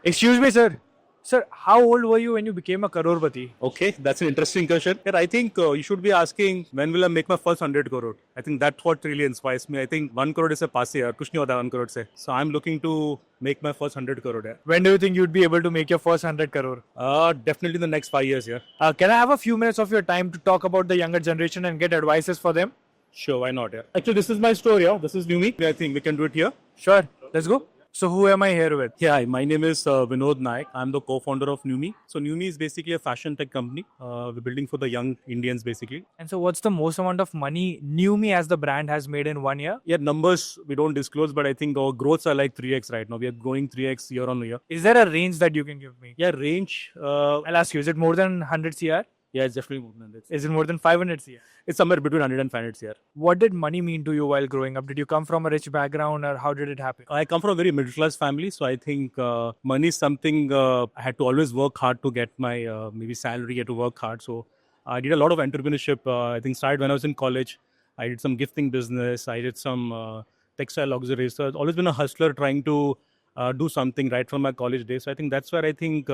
Excuse me, sir. Sir, how old were you when you became a crorepati? Okay, that's an interesting question. Yeah, I think you should be asking when will I make my first 100 crore. I think that's what really inspires me. I think 1 crore is a passe yaar. Kuch nahi hota 1 crore se. So I'm looking to make my first 100 crore. Yeah. When do you think you'd be able to make your first 100 crore? Definitely in the next 5 years. Yeah. Can I have a few minutes of your time to talk about the younger generation and get advices for them? Sure, why not? Yeah. Actually, this is my store. Yeah. This is NEWME. I think we can do it here. Sure, let's go. So, who am I here with? Yeah, hi, my name is Vinod Naik. I'm the co-founder of NEWME. So NEWME is basically a fashion tech company. We're building for the young Indians basically. And so, what's the most amount of money NewMe as the brand has made in 1 year? Yeah, numbers we don't disclose, but I think our growths are like 3x right now. We are growing 3x year on year. Is there a range that you can give me? Yeah, range. I'll ask you, is it more than 100 CR? Yeah, it's definitely more than this. Is it more than 500 CR? It's somewhere between 100 and 500 here. What did money mean to you while growing up? Did you come from a rich background or how did it happen? I come from a very middle class family, so I think money is something I had to always work hard to get my maybe salary. I had to work hard. So I did a lot of entrepreneurship. I think started when I was in college. I did some gifting business. I did some textile auxiliaries. So I've always been a hustler trying to do something right from my college days. So I think that's where I think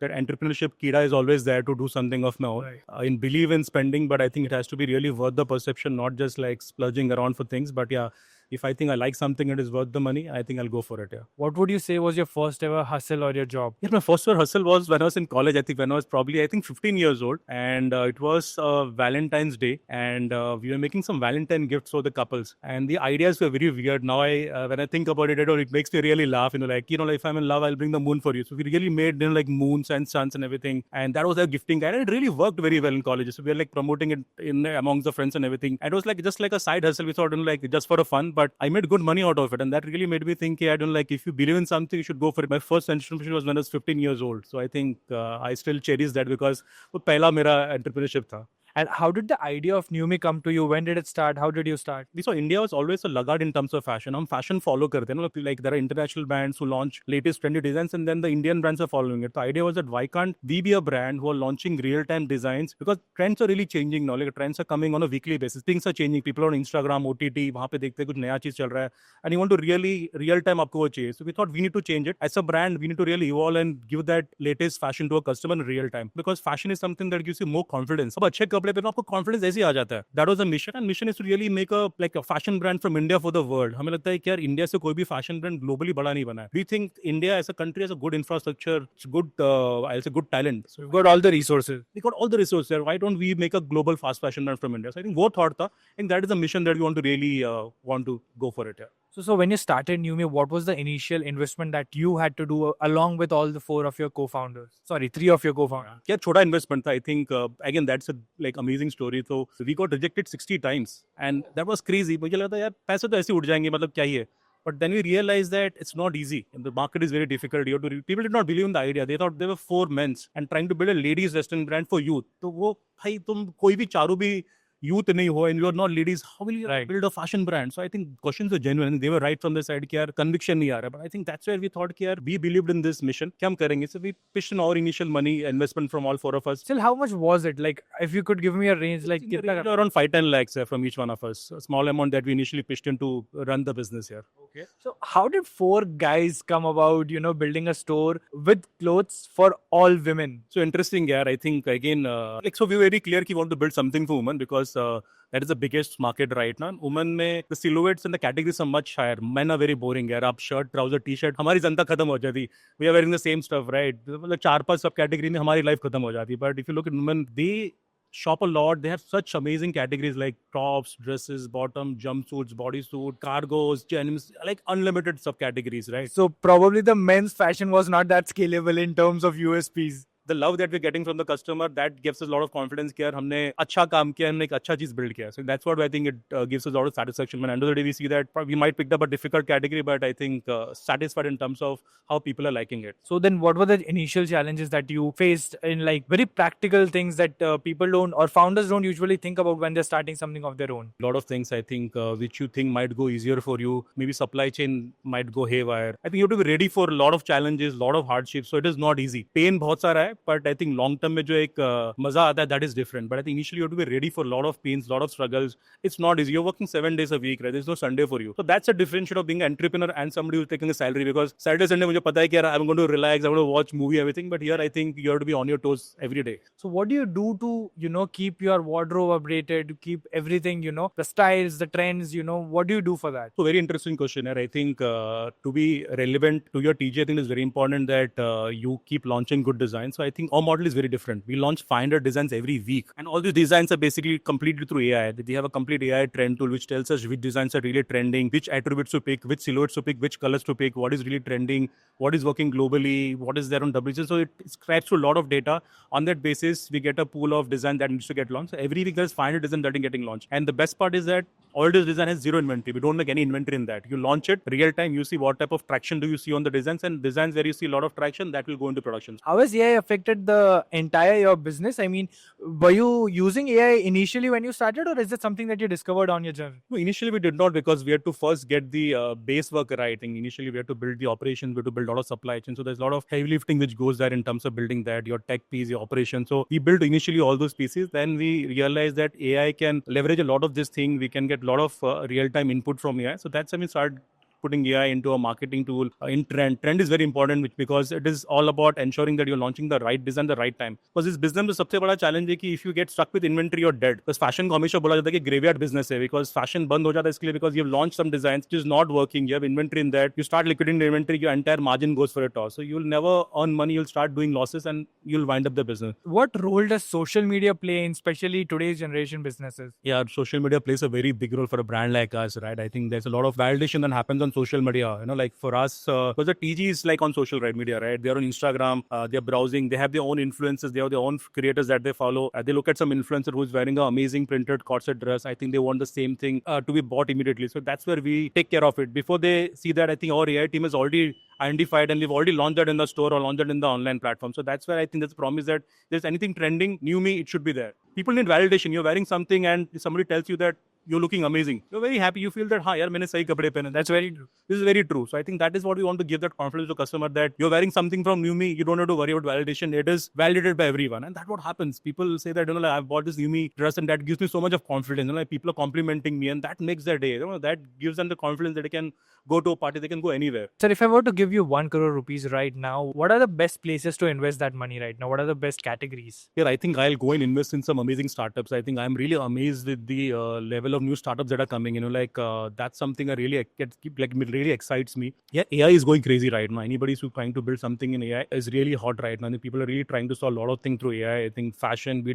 that entrepreneurship kida is always there to do something of my own. Right. I believe in spending, but I think it has to be really worth the perception, not just like splurging around for things. But yeah, if I think I like something, it is worth the money, I think I'll go for it. Yeah. What would you say was your first ever hustle or your job? Yeah, my first ever hustle was when I was in college. I think when I was probably 15 years old, and it was Valentine's Day, and we were making some Valentine gifts for the couples. And the ideas were very weird. Now when I think about it, it makes me really laugh. Like if I'm in love, I'll bring the moon for you. So we really made like moons and suns and everything, and that was a gifting guide. And it really worked very well in college. So we were like promoting it in amongst the friends and everything. And it was like just like a side hustle. We thought like just for a fun, but I made good money out of it, and that really made me think, I don't like if you believe in something, you should go for it. My first entrepreneurship was when I was 15 years old, so I think I still cherish that because वो पहला मेरा entrepreneurship था. And how did the idea of NewMe come to you? When did it start? How did you start? We saw India was always a laggard in terms of fashion. हम fashion follow करते हैं ना, like there are international brands who launch latest trendy designs, and then the Indian brands are following it. The idea was that why can't we be a brand who are launching real-time designs, because trends are really changing now. Like trends are coming on a weekly basis. Things are changing. People on Instagram, OTT, वहाँ पे देखते हैं कुछ नया चीज चल रहा है, and you want to really real-time आपको वो चाहिए. So we thought we need to change it. As a brand, we need to really evolve and give that latest fashion to a customer in real time, because fashion is something that gives you more confidence. अब अच्छे कपड़े पे आपको confidence ऐसे ही आ जाता है. That was a mission, and mission is to really make a fashion brand from India for the world. हमें लगता है कि यार इंडिया से कोई भी fashion brand globally बड़ा नहीं बना है. We think India as a country has a good infrastructure, it's good, I'll say good talent. So you've got all the resources. We got all the resources there. Why don't we make a global fast fashion brand from India? So I think वो thought था, and that is a mission that we want to really want to go for it. Yeah. So when you started NewMe, what was the initial investment that you had to do along with all the three of your co-founders? Yeah, छोटा investment था. I think again that's a like amazing story. So we got rejected 60 times, and that was crazy. मुझे लगा था यार पैसे तो ऐसे उड़ जाएंगे, मतलब क्या ही है. But then we realized that it's not easy. And the market is very difficult. People did not believe in the idea. They thought they were 4 men and trying to build a ladies western brand for youth. तो वो भाई तुम कोई भी चारों भी youth नहीं हो and you are not ladies, how will you build a fashion brand? So I think questions were genuine, and they were right from the side कि यार conviction नहीं आ रहा. But I think that's where we thought कि यार we believed in this mission. क्या हम करेंगे? So we pitched in our initial money investment from all 4 of us. Still, how much was it? Like, if you could give me a range, like around 5-10 lakhs from each one of us. A small amount that we initially pitched in to run the business here. Okay. So how did 4 guys come about, building a store with clothes for all women? So interesting, yeah. I think again, so we were very clear we want to build something for women because that is the biggest market right now. Women में the silhouettes and the categories are much higher. Men are very boring. यार आप shirt, trouser, t-shirt, हमारी जनता खत्म हो जाती. We are wearing the same stuff, right? मतलब 4-5 सब category में हमारी life खत्म हो जाती. But if you look at women, they shop a lot. They have such amazing categories like tops, dresses, bottom, jumpsuits, bodysuit, cargos, denims, like unlimited subcategories, right? So probably the men's fashion was not that scalable in terms of USPs. The love that we're getting from the customer, that gives us a lot of confidence कि यार हमने अच्छा काम किया, हमने एक अच्छा चीज build किया. So that's what I think it gives us a lot of satisfaction. When end of the day we see that we might pick up a difficult category, but I think satisfied in terms of how people are liking it. So then what were the initial challenges that you faced in like very practical things that people don't or founders don't usually think about when they're starting something of their own? A lot of things I think which you think might go easier for you. Maybe supply chain might go haywire. I think you have to be ready for a lot of challenges, a lot of hardships. So it is not easy. Pain बहुत सारा है. but I think long term में जो एक मजा आता है, that is different. But I think initially you have to be ready for a lot of pains, lot of struggles. It's not easy. You're working 7 days a week, right? There's no Sunday for you. So that's a differentiation of being an entrepreneur and somebody who's taking a salary, because Saturday, Sunday मुझे पता है कि यार I'm going to relax, I'm going to watch movie, everything. But here I think you have to be on your toes every day. So what do you do to, keep your wardrobe updated, to keep everything, the styles, the trends, what do you do for that? So very interesting question. I think to be relevant to your TG, I think it's very important that you keep launching good designs. So I think our model is very different. We launch 500 designs every week, and all these designs are basically completed through AI. We have a complete AI trend tool which tells us which designs are really trending, which attributes to pick, which silhouettes to pick, which colors to pick, what is really trending, what is working globally, what is there on WC. So it scraps through a lot of data. On that basis, we get a pool of design that needs to get launched. So every week there's 500 designs that are getting launched. And the best part is that all this design has zero inventory. We don't make any inventory in that. You launch it real time, you see what type of traction do you see on the designs, and designs where you see a lot of traction, that will go into production. How has AI affected the entire your business? I mean, were you using AI initially when you started, or is it something that you discovered on your journey? No, initially we did not, because we had to first get the base work right. And initially we had to build the operations, we had to build a lot of supply chain. So there's a lot of heavy lifting which goes there in terms of building that, your tech piece, your operation. So we built initially all those pieces. Then we realized that AI can leverage a lot of this thing. We can get a lot of real-time input from AI. So that's when we started putting AI into a marketing tool. In trend is very important, because it is all about ensuring that you're launching the right design the right time. Because this business में सबसे बड़ा challenge है कि if you get stuck with inventory, you're dead. Because fashion को हमेशा बोला जाता है कि graveyard business है, because fashion बंद हो जाता है इसके लिए, because you've launched some designs which is not working, you have inventory in that, you start liquidating the inventory, your entire margin goes for a toss. So you'll never earn money, you'll start doing losses, and you'll wind up the business. What role does social media play in especially today's generation businesses? Yeah, social media plays a very big role for a brand like us, right? I think there's a lot of validation that happens on social media. Like for us, because the TG is like on social media, right? They're on Instagram, they're browsing, they have their own influencers, they have their own creators that they follow. They look at some influencer who's wearing an amazing printed corset dress. I think they want the same thing to be bought immediately. So that's where we take care of it. Before they see that, I think our AI team has already identified, and we've already launched that in the store or launched it in the online platform. So that's where I think there's a promise that there's anything trending, NEWME, it should be there. People need validation. You're wearing something and somebody tells you that you're looking amazing. You're very happy. You feel that, yaar, maine sahi kapde pehne. That's very true. This is very true. So I think that is what we want to give that confidence to customer, that you're wearing something from NEWME. You don't have to worry about validation. It is validated by everyone. And that's what happens. People say that, like, I've bought this NEWME dress, and that gives me so much of confidence. Like, people are complimenting me, and that makes their day. That gives them the confidence that they can go to a party, they can go anywhere. Sir, if I were to give you 1 crore rupees right now, what are the best places to invest that money right now? What are the best categories? Yeah, I think I'll go and invest in some amazing startups. I think I'm really amazed with the level of new startups that are coming. That's something I really really excites me. Yeah, AI is going crazy right now. Anybody who's trying to build something in AI is really hot right now. I think people are really trying to solve a lot of things through AI. I think fashion, be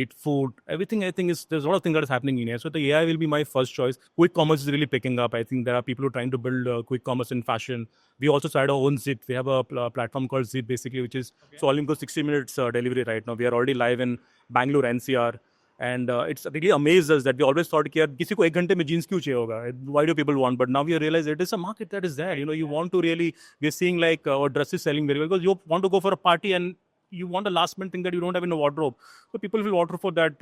it food, everything. I think there's a lot of things that is happening in AI. So the AI will be my first choice. Quick commerce is really picking up. I think there are people who are trying to build quick commerce in fashion. We also started our own Zit. We have a platform called Zit, basically, which is solving for 60 minutes delivery right now. We are already live in Bangalore, NCR. And it's really amazed us that we always thought कि यार किसी को 1 घंटे में jeans क्यों चाहिए होगा? Why do people want? But now we realize it is a market that is there. You want to really, we're seeing like our dress is selling very well, because you want to go for a party and you want a last minute thing that you don't have in a wardrobe. So people will order for that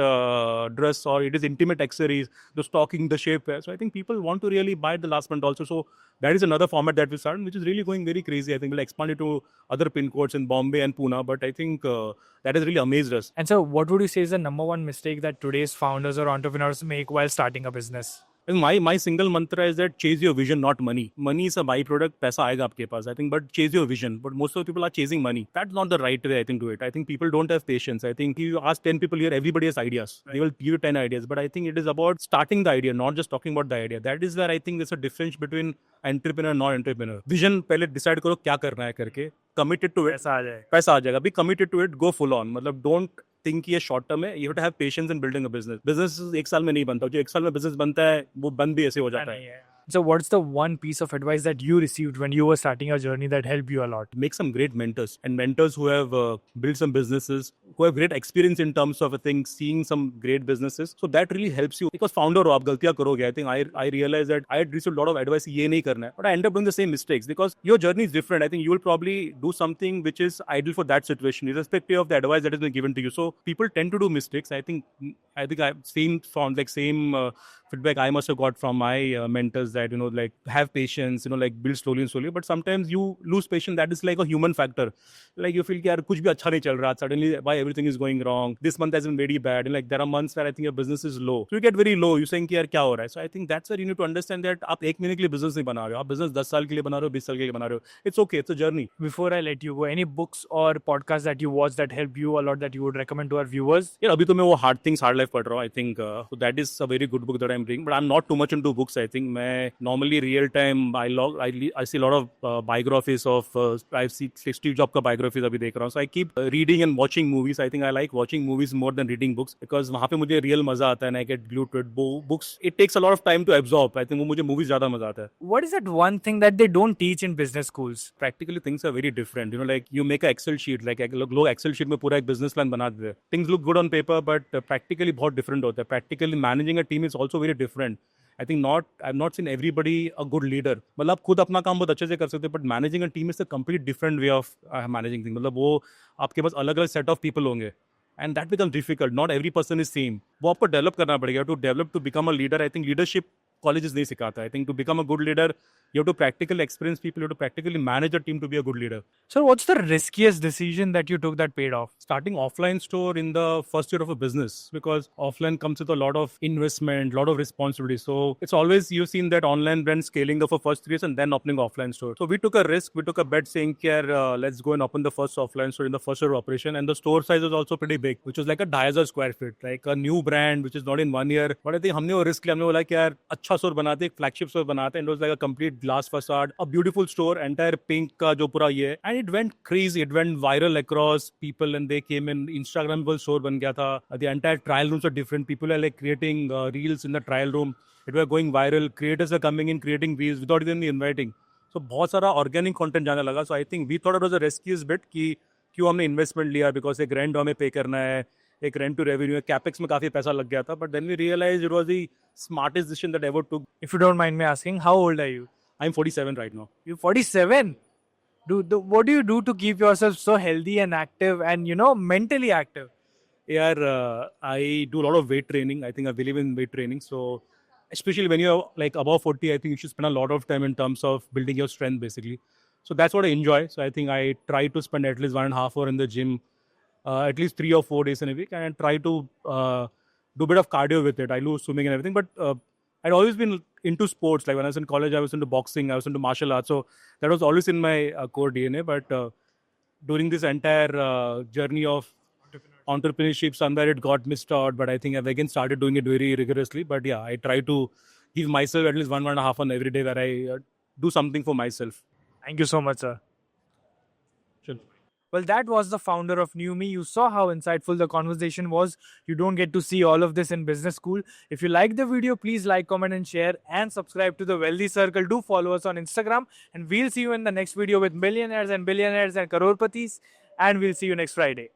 dress, or it is intimate accessories, the stocking, the shapewear. So I think people want to really buy the last minute also. So that is another format that we started, which is really going very crazy. I think we'll expand it to other pin codes in Bombay and Pune. But I think that has really amazed us. And so what would you say is the number one mistake that today's founders or entrepreneurs make while starting a business? And my single mantra is that chase your vision, not money. Money is a byproduct. पैसा आएगा आपके पास. I think, but chase your vision. But most of the people are chasing money. That's not the right way, I think, to it. I think people don't have patience. I think if you ask 10 people here, everybody has ideas. Right. They will give you 10 ideas. But I think it is about starting the idea, not just talking about the idea. That is where I think there's a difference between entrepreneur and non-entrepreneur. Vision, पहले decide करो क्या करना है करके. Committed to it. पैसा आ जाएगा. Be committed to it. Go full on. मतलब don't think कि ये short term है. You have to have patience in building a business. Business 1 साल में नहीं बनता. जो 1 साल में business बनता है, वो बंद भी ऐसे हो जाता है. So what's the one piece of advice that you received when you were starting your journey that helped you a lot? Make some great mentors, and mentors who have built some businesses, who have great experience in terms of, I think, seeing some great businesses. So that really helps you. Because founder हो, आप गलतियाँ करोगे. I think I realized that I had received a lot of advice, ये नहीं करना है. But I end up doing the same mistakes because your journey is different. I think you will probably do something which is ideal for that situation, irrespective of the advice that has been given to you. So people tend to do mistakes. I think I've seen feedback I must have got from my mentors that, like have patience, like build slowly and slowly. But sometimes you lose patience. That is like a human factor. Like you feel that kuch bhi acha nahi chal raha. Suddenly, why everything is going wrong? This month has been very bad. And like there are months where I think your business is low. So you get very low. You're saying कि यार क्या हो रहा है? So I think that's where you need to understand that आप एक महीने के लिए business नहीं बना रहे हो. आप business 10 साल के लिए बना रहे हो, 20 साल के लिए बना रहे हो. It's okay. It's a journey. Before I let you go, any books or podcasts that you watch that helped you a lot that you would recommend to our viewers? Yeah, अभी तो मैं वो Hard Things, Hard Life पढ़ रहा हूँ. I think so that is a very good book that I'm reading. But I'm not too much into books. I think मैं normally real time I see a lot of biographies of I see Steve Jobs का biographies अभी देख रहा हूँ. So I keep reading and watching movies. I think I like watching movies more than reading books because वहाँ पे मुझे real मजा आता है and I get glued to it. Books it takes a lot of time to absorb. I think वो मुझे movies ज़्यादा मजा आता है. What is that one thing that they don't teach in business schools? Practically things are very different. Like you make an Excel sheet, like लोग Excel sheet में पूरा एक business plan बना देते हैं. Things look good on paper, but practically बहुत different होता है. Practically managing a team is also very different. I think I've not seen everybody a good leader. मतलब आप खुद अपना काम बहुत अच्छे से कर सकते हैं, but managing a team is a complete different way of managing things. मतलब वो आपके पास अलग-अलग set of people होंगे. And that becomes difficult. Not every person is same. वो आपको develop करना पड़ेगा. To develop to become a leader, I think leadership colleges नहीं सिखाता. I think to become a good leader, you have to practically experience people. You have to practically manage a team to be a good leader. So what's the riskiest decision that you took that paid off? Starting offline store in the first year of a business, because offline comes with a lot of investment, lot of responsibility. So it's always, you've seen that online brand scaling the for first 3 years and then opening offline store. So we took a risk. We took a bet saying, let's go and open the first offline store in the first year of operation. And the store size was also pretty big, which was like a 2,500 square feet, like a new brand, which is not in 1 year. But I think हमने वो risk लिया. हमने बोला कि यार अच्छा store बनाते, एक flagship store बनाते. And it was like a complete glass facade, a beautiful store, entire pink का जो पूरा ये, and it went crazy. It went viral across people, and they came in. Instagrammable store बन गया था. The entire trial rooms are different. People are like creating reels in the trial room. It was going viral. Creators are coming in creating reels without even inviting. So बहुत सारा organic content जाने लगा. So I think we thought it was a riskiest bit कि क्यों हमने investment लिया, because एक rent हमें pay करना है, एक rent to revenue, capex में काफी पैसा लग गया था. But then we realized it was the smartest decision that I ever took. If you don't mind me asking, how old are you? I'm 47 right now. You're 47? What do you do to keep yourself so healthy and active and, mentally active? Yeah, I do a lot of weight training. I think I believe in weight training. So especially when you're like above 40, I think you should spend a lot of time in terms of building your strength, basically. So that's what I enjoy. So I think I try to spend at least 1.5 hours in the gym, at least 3 or 4 days in a week, and I try to do a bit of cardio with it. I do swimming and everything, but I'd always been into sports. Like when I was in college, I was into boxing, I was into martial arts. So that was always in my core DNA. But during this entire journey of entrepreneurship, somewhere it got missed out. But I think I've again started doing it very rigorously. But yeah, I try to give myself at least 1.5 hours every day where I do something for myself. Thank you so much, sir. Sure. Well, that was the founder of NEWME. You saw how insightful the conversation was. You don't get to see all of this in business school. If you like the video, please like, comment and share and subscribe to the Wealthy Circle. Do follow us on Instagram, and we'll see you in the next video with millionaires and billionaires and crore patis, and we'll see you next Friday.